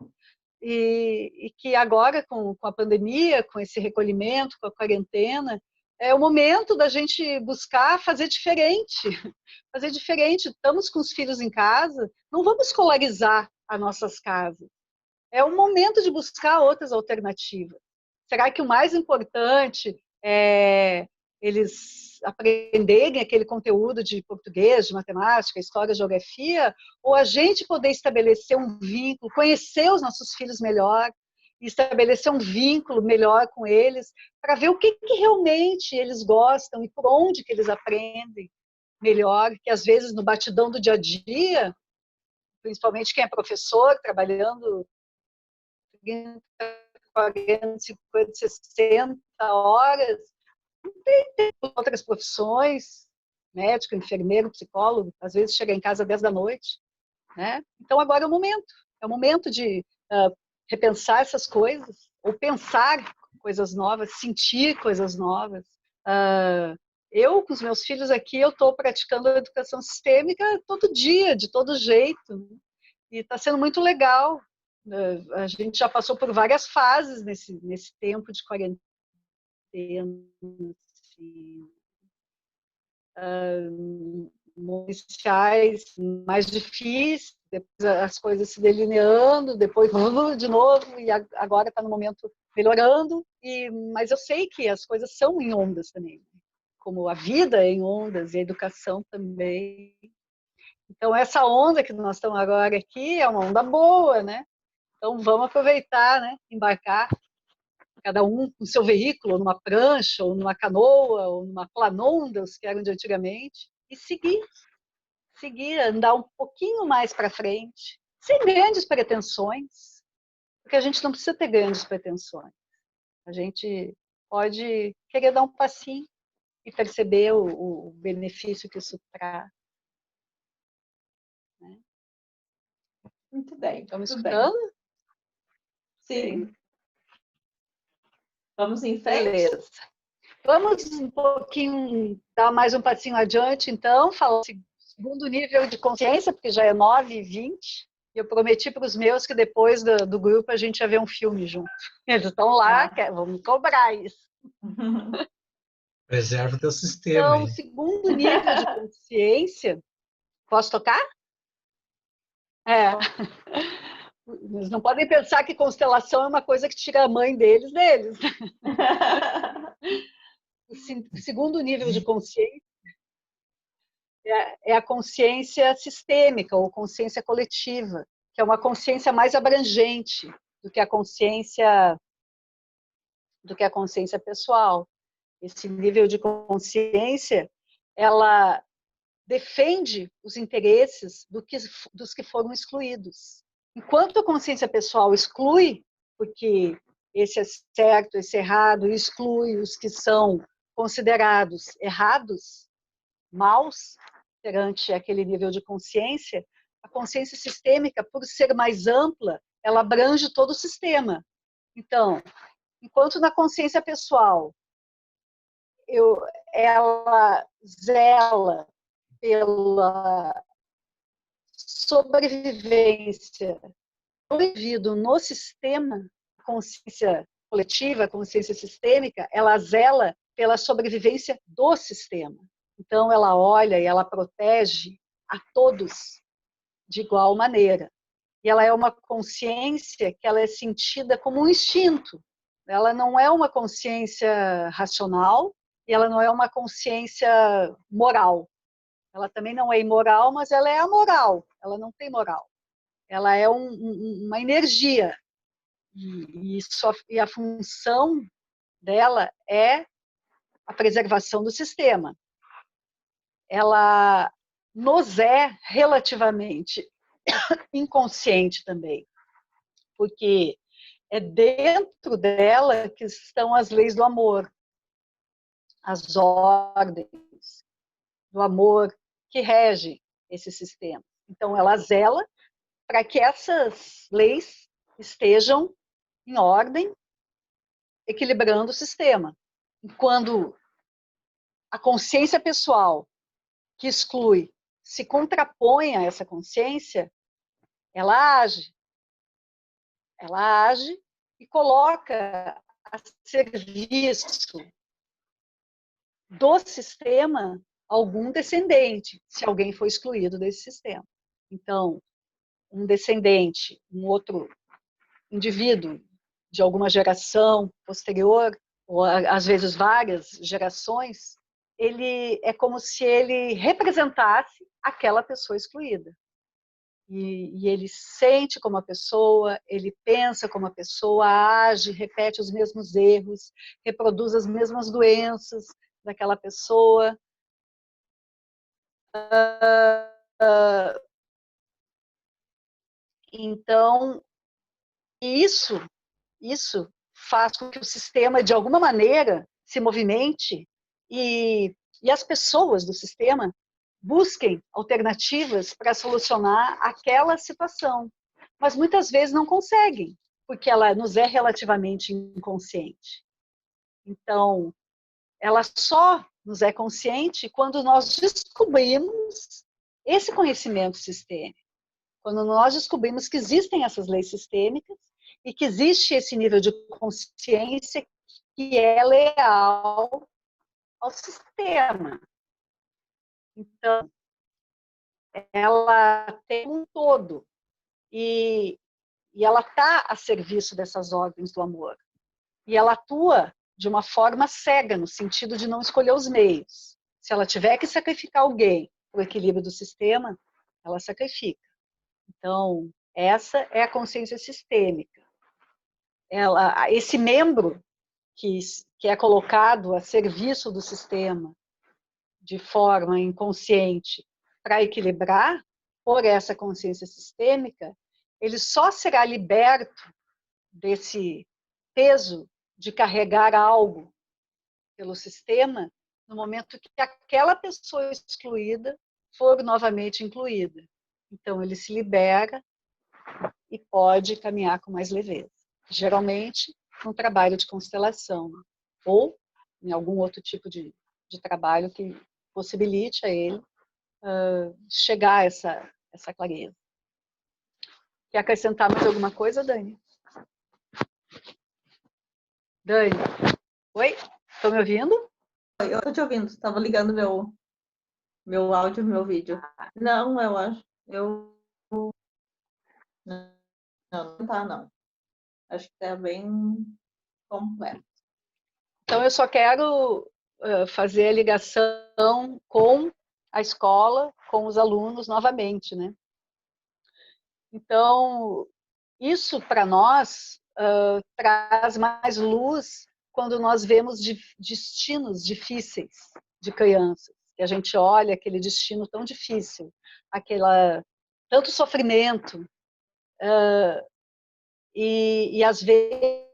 E que agora, com a pandemia, com esse recolhimento, com a quarentena, é o momento da gente buscar fazer diferente. Fazer diferente. Estamos com os filhos em casa, não vamos escolarizar as nossas casas. É o momento de buscar outras alternativas. Será que o mais importante é eles aprenderem aquele conteúdo de português, de matemática, história, geografia, ou a gente poder estabelecer um vínculo, conhecer os nossos filhos melhor, e estabelecer um vínculo melhor com eles, para ver o que realmente eles gostam e por onde que eles aprendem melhor, que às vezes no batidão do dia a dia, principalmente quem é professor, trabalhando 30, 40, 50, 60 horas, tem outras profissões, médico, enfermeiro, psicólogo, às vezes chega em casa às 10 da noite, né? Então agora é o momento de repensar essas coisas, ou pensar coisas novas, sentir coisas novas. Eu, com os meus filhos aqui, eu estou praticando a educação sistêmica todo dia, de todo jeito, e está sendo muito legal. A gente já passou por várias fases nesse tempo de quarentena, assim, iniciais mais difíceis, depois as coisas se delineando, depois de novo, e agora está no momento melhorando, mas eu sei que as coisas são em ondas também, como a vida é em ondas e a educação também. Então, essa onda que nós estamos agora aqui é uma onda boa, né? Então, vamos aproveitar, né? Embarcar, cada um com seu veículo, numa prancha, ou numa canoa, ou numa planondas, que eram de antigamente, e seguir, andar um pouquinho mais para frente, sem grandes pretensões, porque a gente não precisa ter grandes pretensões. A gente pode querer dar um passinho e perceber o benefício que isso traz. Né? Muito bem. Estão me escutando? Sim. Vamos em frente? Beleza. Vamos um pouquinho, dar mais um passinho adiante, então, falar do segundo nível de consciência, porque já é 9h20, e eu prometi para os meus que depois do grupo a gente ia ver um filme junto. Eles estão lá, vamos cobrar isso. Preserva o teu sistema. Então, Hein? segundo nível de consciência, posso tocar? É. Eles não podem pensar que constelação é uma coisa que tira a mãe deles. O segundo nível de consciência é a consciência sistêmica ou consciência coletiva, que é uma consciência mais abrangente do que a consciência pessoal. Esse nível de consciência, ela defende os interesses dos que foram excluídos. Enquanto a consciência pessoal exclui, porque esse é certo, esse é errado, e exclui os que são considerados errados, maus, perante aquele nível de consciência, a consciência sistêmica, por ser mais ampla, ela abrange todo o sistema. Então, enquanto na consciência pessoal, ela zela pela sobrevivência do indivíduo no sistema, a consciência coletiva, a consciência sistêmica, ela zela pela sobrevivência do sistema. Então, ela olha e ela protege a todos de igual maneira. E ela é uma consciência que ela é sentida como um instinto. Ela não é uma consciência racional e ela não é uma consciência moral. Ela também não é imoral, mas ela é amoral. Ela não tem moral. Ela é uma energia. E a função dela é a preservação do sistema. Ela nos é relativamente inconsciente também, porque é dentro dela que estão as leis do amor, as ordens do amor que regem esse sistema. Então, ela zela para que essas leis estejam em ordem, equilibrando o sistema. E quando a consciência pessoal que exclui se contrapõe a essa consciência, ela age e coloca a serviço do sistema algum descendente, se alguém for excluído desse sistema. Então, um descendente, um outro indivíduo de alguma geração posterior, ou às vezes várias gerações, ele é como se ele representasse aquela pessoa excluída. E ele sente como a pessoa, ele pensa como a pessoa, age, repete os mesmos erros, reproduz as mesmas doenças daquela pessoa. Então, isso faz com que o sistema, de alguma maneira, se movimente e as pessoas do sistema busquem alternativas para solucionar aquela situação. Mas muitas vezes não conseguem, porque ela nos é relativamente inconsciente. Então, ela só nos é consciente quando nós descobrimos esse conhecimento sistêmico. Quando nós descobrimos que existem essas leis sistêmicas e que existe esse nível de consciência que é leal ao sistema. Então, ela tem um todo e ela está a serviço dessas ordens do amor. E ela atua de uma forma cega, no sentido de não escolher os meios. Se ela tiver que sacrificar alguém para o equilíbrio do sistema, ela sacrifica. Então, essa é a consciência sistêmica. Esse membro que é colocado a serviço do sistema de forma inconsciente para equilibrar, por essa consciência sistêmica, ele só será liberto desse peso de carregar algo pelo sistema no momento que aquela pessoa excluída for novamente incluída. Então, ele se libera e pode caminhar com mais leveza. Geralmente, num trabalho de constelação, ou em algum outro tipo de trabalho que possibilite a ele chegar a essa clareza. Quer acrescentar mais alguma coisa, Dani? Dani? Oi? Estão me ouvindo? Eu estou te ouvindo, estava ligando meu áudio, meu vídeo. Não, eu acho. Não tá, não. Acho que tá bem completo. Então, eu só quero fazer a ligação com a escola, com os alunos novamente, né? Então, isso para nós traz mais luz quando nós vemos destinos difíceis de crianças, que a gente olha aquele destino tão difícil, tanto sofrimento, e às vezes,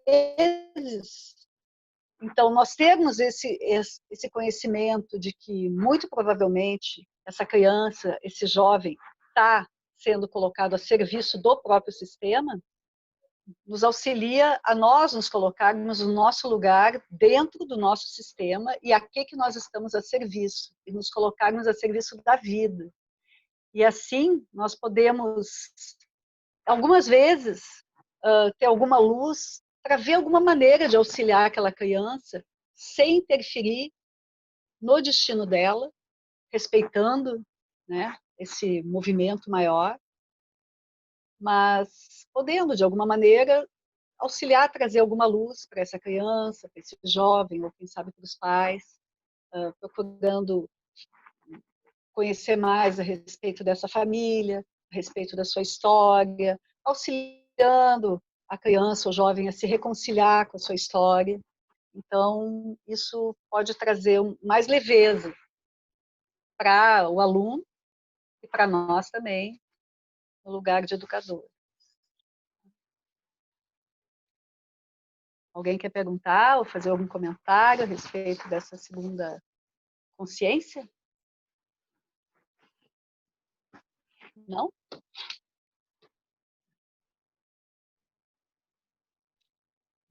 então, nós termos esse conhecimento de que, muito provavelmente, essa criança, esse jovem, está sendo colocado a serviço do próprio sistema, nos auxilia a nós nos colocarmos no nosso lugar dentro do nosso sistema e a que nós estamos a serviço, e nos colocarmos a serviço da vida. E assim, nós podemos, algumas vezes, ter alguma luz para ver alguma maneira de auxiliar aquela criança sem interferir no destino dela, respeitando, né, esse movimento maior, mas podendo, de alguma maneira, auxiliar, trazer alguma luz para essa criança, para esse jovem, ou quem sabe para os pais, procurando conhecer mais a respeito dessa família, a respeito da sua história, auxiliando a criança ou jovem a se reconciliar com a sua história. Então, isso pode trazer mais leveza para o aluno e para nós também, no lugar de educador. Alguém quer perguntar ou fazer algum comentário a respeito dessa segunda consciência? Não?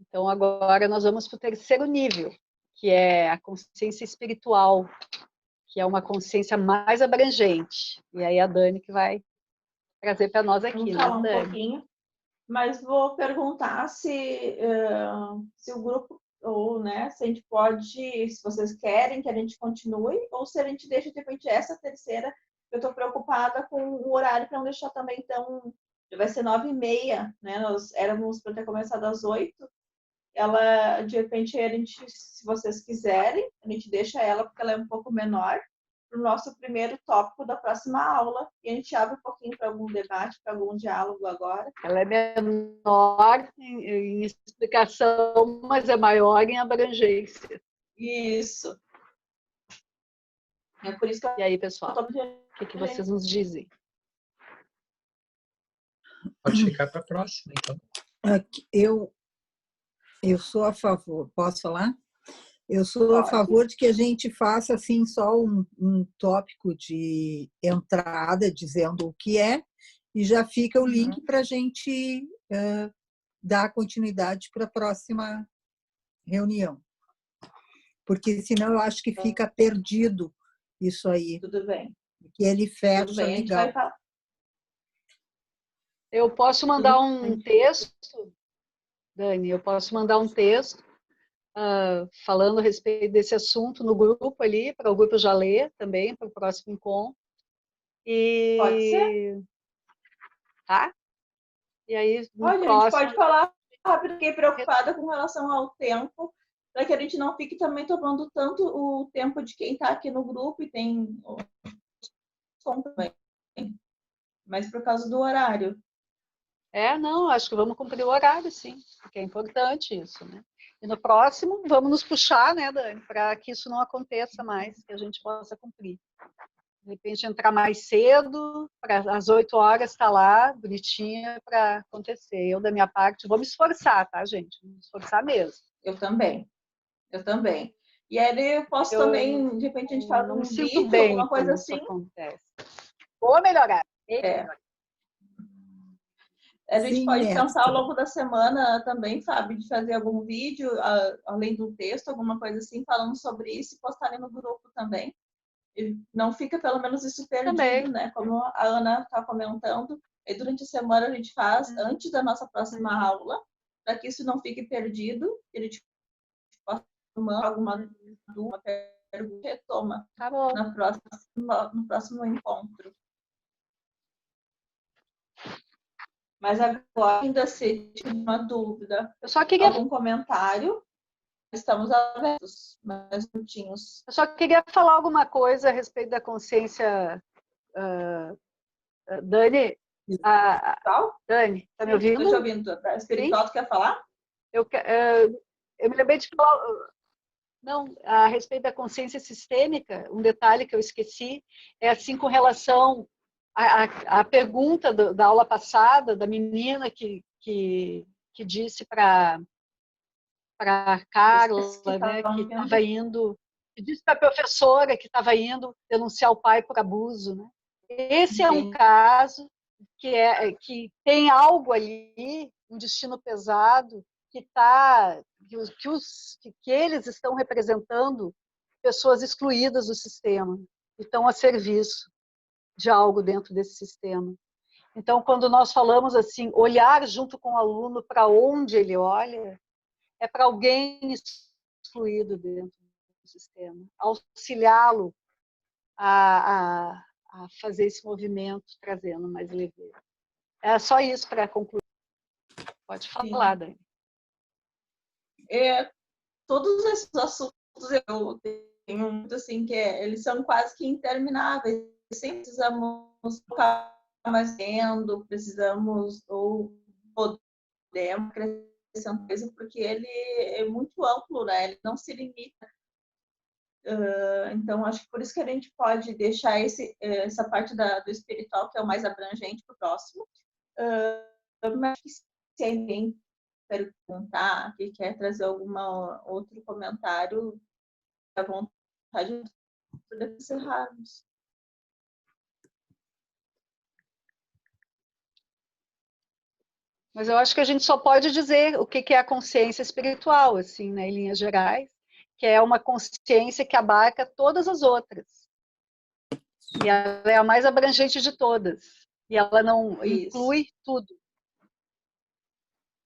Então, agora nós vamos para o terceiro nível, que é a consciência espiritual, que é uma consciência mais abrangente. E aí a Dani que vai trazer para nós aqui, Vamos né, falar um Dani? pouquinho, mas vou perguntar se o grupo, ou, né, se a gente pode, se vocês querem que a gente continue, ou se a gente deixa, de repente, essa terceira. Eu estou preocupada com o horário para não deixar também tão... Vai ser 9h30, né? Nós éramos para ter começado às 8h. Ela, de repente, a gente, se vocês quiserem, a gente deixa ela, porque ela é um pouco menor, para o nosso primeiro tópico da próxima aula, e a gente abre um pouquinho para algum debate, para algum diálogo agora. Ela é menor em explicação, mas é maior em abrangência. Isso. É por isso que E aí, pessoal, o que vocês nos dizem? Pode ficar para a próxima, então. Eu sou a favor, posso falar? Eu sou a favor de que a gente faça assim só um tópico de entrada dizendo o que é e já fica o link para a gente dar continuidade para a próxima reunião. Porque senão eu acho que fica perdido isso aí. Tudo bem. Que ele fecha Tudo bem, legal. Eu posso mandar um texto, Dani, eu posso mandar um texto falando a respeito desse assunto no grupo ali, para o grupo já ler também, para o próximo encontro. Pode ser? Tá? E aí, no Olha, próximo... a gente pode falar rápido, fiquei preocupada com relação ao tempo, para que a gente não fique também tomando tanto o tempo de quem está aqui no grupo e tem som também. Mas por causa do horário. Não, acho que vamos cumprir o horário, sim, porque é importante isso, né? E no próximo, vamos nos puxar, né, Dani, para que isso não aconteça mais, que a gente possa cumprir. De repente, entrar mais cedo, para às 8 horas estar lá, bonitinha, para acontecer. Eu, da minha parte, vou me esforçar, tá, gente? Vou me esforçar mesmo. Eu também. E aí eu posso também, de repente, a gente faz não um me sinto vídeo, bem alguma coisa quando isso assim. acontece. Vou melhorar. A gente Sim, pode mestre. pensar ao longo da semana também, sabe, de fazer algum vídeo, além do texto, alguma coisa assim, falando sobre isso e postar ali no grupo também. E não fica, pelo menos, isso perdido, Também. né? Como a Ana está comentando. E durante a semana a gente faz, antes da nossa próxima aula, para que isso não fique perdido, que a gente possa tomar alguma pergunta e retoma Tá bom. no próximo encontro. Mas agora, ainda se tiver uma dúvida, Eu só queria... algum comentário, estamos abertos, mais minutinhos. Eu só queria falar alguma coisa a respeito da consciência. Dani, Dani, tá me ouvindo? Estou te ouvindo. Espiritual, tu quer falar? Eu me lembrei de falar... Não, a respeito da consciência sistêmica, um detalhe que eu esqueci é assim com relação à pergunta da aula passada, da menina que disse para Carla, né, que estava indo, que disse para a professora que estava indo denunciar o pai por abuso, né? Esse é um caso que tem algo ali, um destino pesado, que eles estão representando pessoas excluídas do sistema e estão a serviço de algo dentro desse sistema. Então, quando nós falamos assim, olhar junto com o aluno para onde ele olha, é para alguém excluído dentro do sistema, auxiliá-lo a fazer esse movimento, trazendo mais leveza. É só isso para concluir. Pode falar, Dani. Todos esses assuntos eu tenho muito assim, que eles são quase que intermináveis. Sempre precisamos ficar mais vendo, precisamos ou podemos acrescentar coisa, porque ele é muito amplo, né? Ele não se limita. Então, acho que por isso que a gente pode deixar essa parte do espiritual, que é o mais abrangente, para o próximo. Mas se alguém perguntar, que quer trazer algum outro comentário, à vontade de encerrarmos. Mas eu acho que a gente só pode dizer o que é a consciência espiritual, assim, né, em linhas gerais, que é uma consciência que abarca todas as outras. E ela é a mais abrangente de todas. E ela não inclui tudo.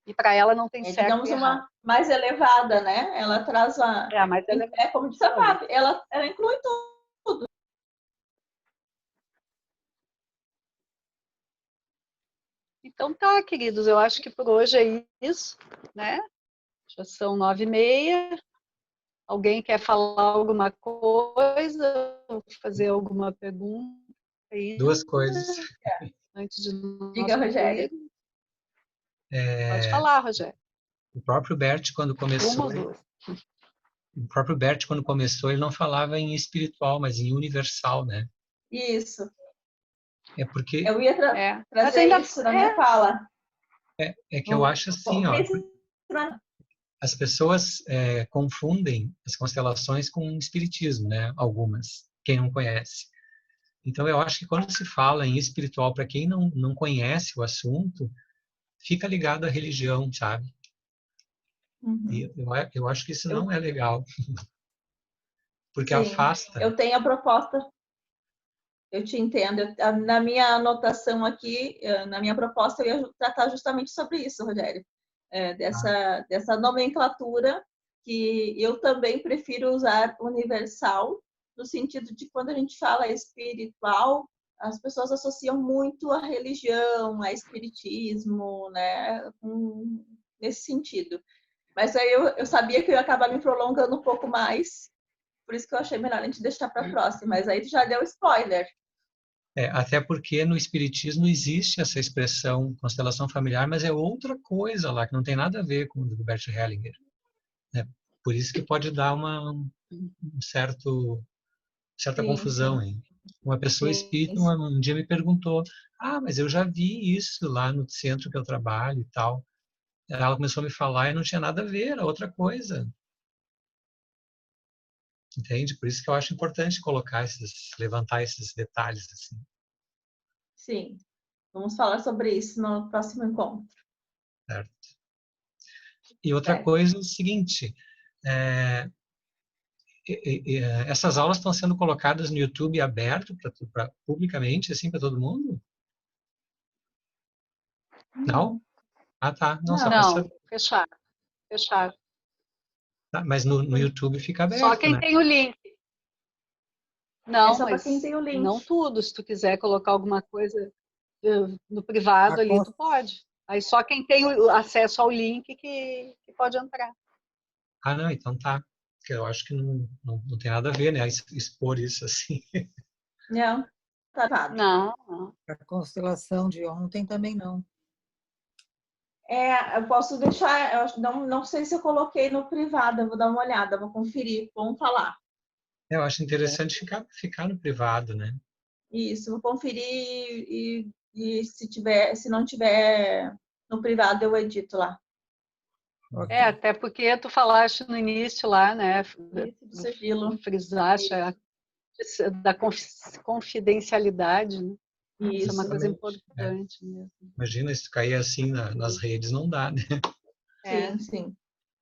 E para ela não tem certo digamos, e errado. Uma mais elevada, né? Ela traz a mais elevada. Como disse a Fábio, ela inclui tudo. Então tá, queridos, eu acho que por hoje é isso, né? Já são 9h30. Alguém quer falar alguma coisa? Fazer alguma pergunta? Duas coisas. Antes de Diga, Rogério. Pode falar, Rogério. O próprio Bert, quando começou... O próprio Bert, quando começou, ele não falava em espiritual, mas em universal, né? Isso. É porque... Eu ia trazer isso na minha fala. É que eu acho assim, ó... As pessoas confundem as constelações com o espiritismo, né? Algumas, quem não conhece. Então, eu acho que quando se fala em espiritual, para quem não conhece o assunto, fica ligado à religião, sabe? E eu acho que isso não é legal. Porque afasta. Eu tenho a proposta. Eu te entendo. Na minha anotação aqui, na minha proposta, eu ia tratar justamente sobre isso, Rogério. Dessa nomenclatura que eu também prefiro usar universal, no sentido de quando a gente fala espiritual, as pessoas associam muito a religião, a espiritismo, né? Nesse sentido. Mas aí eu sabia que eu ia acabar me prolongando um pouco mais, por isso que eu achei melhor a gente deixar para a próxima. Mas aí tu já deu spoiler. Até porque no espiritismo existe essa expressão constelação familiar, mas é outra coisa lá, que não tem nada a ver com o do Bert Hellinger. Né? Por isso que pode dar uma certa confusão. Hein? Uma pessoa espírita um dia me perguntou, mas eu já vi isso lá no centro que eu trabalho e tal. Ela começou a me falar e não tinha nada a ver, era outra coisa. Entende? Por isso que eu acho importante levantar esses detalhes assim. Sim. Vamos falar sobre isso no próximo encontro. Certo. E outra coisa é o seguinte, essas aulas estão sendo colocadas no YouTube aberto publicamente, assim, para todo mundo? Não? Ah, tá. Não, só para saber. Fechado. Tá, mas no YouTube fica aberto, só quem né? tem o link. Não, só mas quem tem o link. Não tudo. Se tu quiser colocar alguma coisa no privado ali, tu pode. Aí só quem tem o acesso ao link que pode entrar. Ah, não, então tá. Porque eu acho que não tem nada a ver, né? Expor isso assim. Não, tá errado. Não. A constelação de ontem também não. Eu posso deixar, eu não sei se eu coloquei no privado, eu vou dar uma olhada, vou conferir, vamos falar. Eu acho interessante ficar no privado, né? Isso, vou conferir e se não tiver no privado, eu edito lá. Até porque tu falaste no início lá, né? Do sigilo. Frisaste da confidencialidade, né? Isso é uma coisa importante mesmo. Imagina se cair assim nas redes, não dá, né? Sim.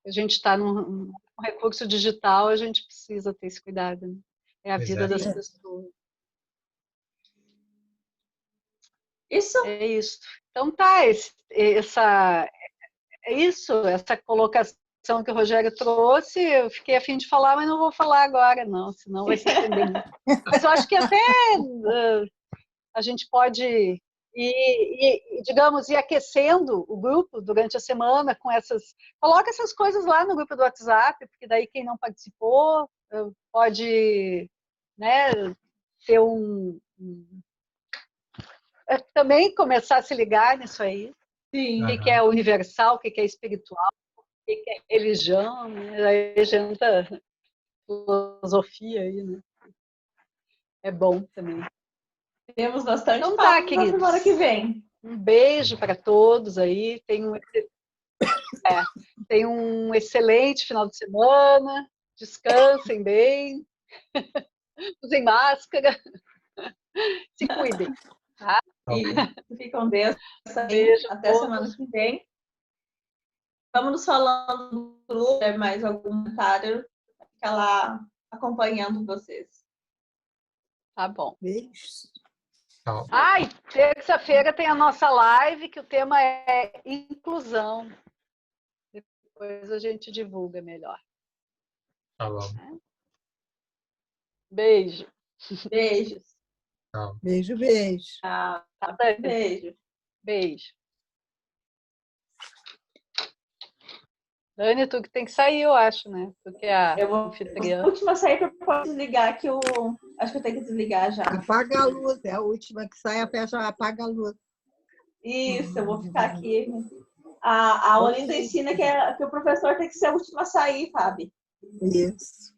A gente está num recurso digital, a gente precisa ter esse cuidado. Né? É a vida das pessoas. Isso. É isso. Então tá, essa colocação que o Rogério trouxe, eu fiquei a fim de falar, mas não vou falar agora, não, senão vai se entender muito. Mas eu acho que até a gente pode digamos, ir aquecendo o grupo durante a semana com coloca essas coisas lá no grupo do WhatsApp, porque daí quem não participou pode, né, ter também começar a se ligar nisso aí. Sim. O que é universal, o que é espiritual, o que é religião, né? Aí entra filosofia aí, né? É bom também. Temos bastante então, papo na semana que vem. Um beijo para todos aí. Tenham um excelente final de semana. Descansem bem. Usem máscara. Se cuidem. Tá? E fiquem com Deus. Beijo. Até semana que vem. Vamos nos falando no grupo, mais algum comentário. Fica lá acompanhando vocês. Tá bom. Beijos. E terça-feira tem a nossa live, que o tema é inclusão. Depois a gente divulga melhor. Tá bom. Beijos. Tchau. Beijo. Tá, beijo. Beijo. Dani, tu que tem que sair, eu acho, né? Porque eu vou anfitriã. A última sair para poder desligar, que eu acho que eu tenho que desligar já. Apaga a luz, é a última que sai, apaga a luz. Isso, eu vou ficar aqui. A Olinda ensina que o professor tem que ser a última a sair, Fábio. Isso.